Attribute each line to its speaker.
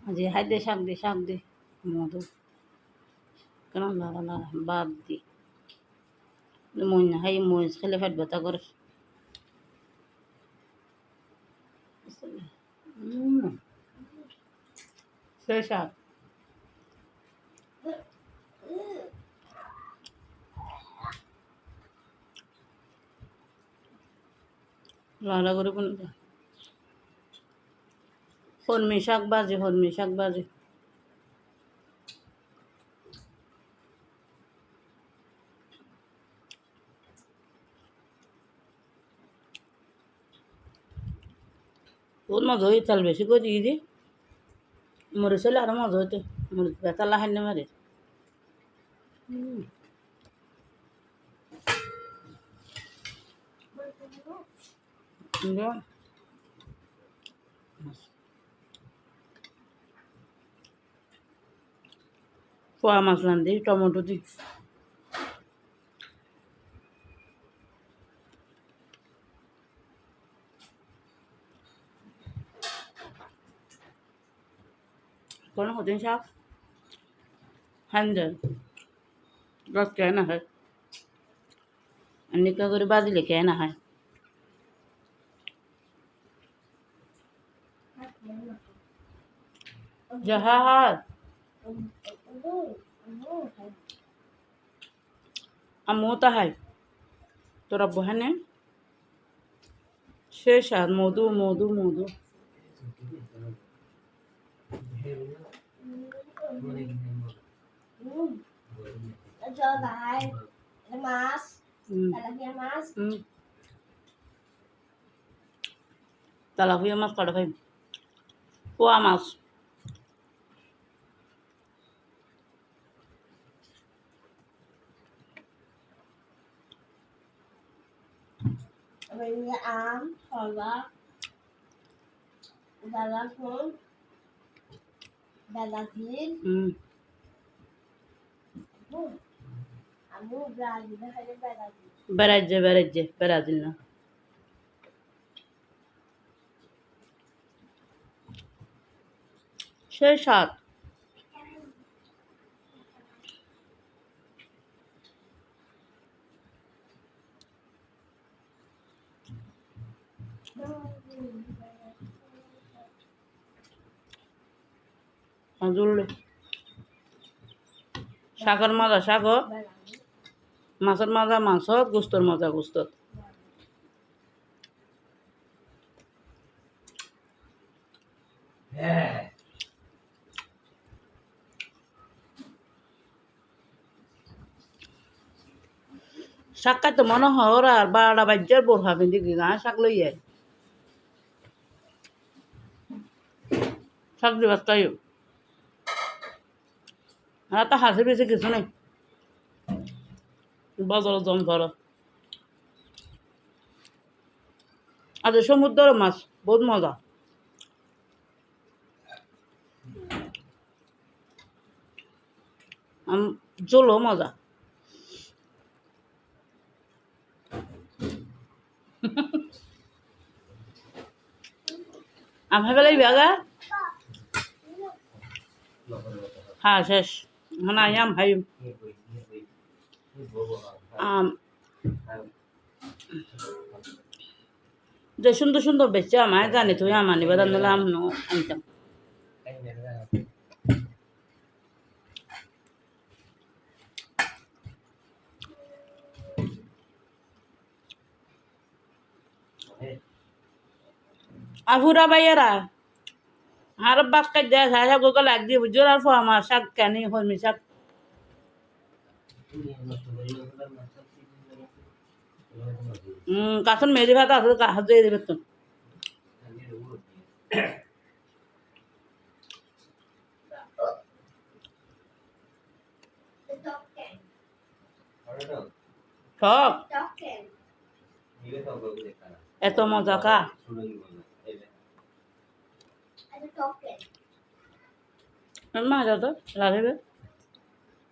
Speaker 1: যে হাই দে শাক দে মধু কেন লাগা না বাদ দি মই না হাই মরিচ খেলে ফেট ব্যথা করে সে শাক লালা করে কোন হরমি শাক বাজে বহুত মজা হয়ে তেল বেশি করে দিয়ে দি মরিচ হলে আরো মজা হইতে মরিচ ব্যথা লাহাই না মারে পোয়া মাছ রান্ধি টমেটো দি কোনো হদিন শাক হান্ডেল রস খেয়ে না হয় নিকা করে বাজিলে খেয়ে না হয় জাহাজ আম্মু তাহাই তোরা বহানে শেষ আর মধু তেলাপিয়া মাছ কটা ভাই পোয়া মাছ
Speaker 2: আম কলা দালাফুল বেলাজিল আমু ব্রাজিল খাইলে
Speaker 1: বেড়াজিল না সেই সাত জুড়লে শাকের মাজা শাক মাছের মাজা মাছত গোস্তর মাজা গোস্তত শাক খাইতে মনে হয় ওরা আর 12টা বাজ্যার বোর ভাবেন দেখি না শাক লইয়া শাক দিবাস তাই আর তা হাসি বেশি কিছু নেই বাজারে জম ধরো আর সমুদ্রের মাছ বহুত মজা জলও মজা আমি বেলাই বেগা হ্যাঁ শেষ মানে আম ভাই যে সুন্দর সুন্দর বেচছে আমায় জানি তুই আমার নিবেদন দিলে আম আনতাম আফুরা ভাইয়েরা আর বাস কাজ দেয় সারা গোকা লাগ দিয়ে বুঝো আর আমার শাক কেন হরমি শাক কাছন মেরি ভাত আছে কাহাজ দিয়ে দেবে তো সব এত মজা কা মা যাও তো রাধে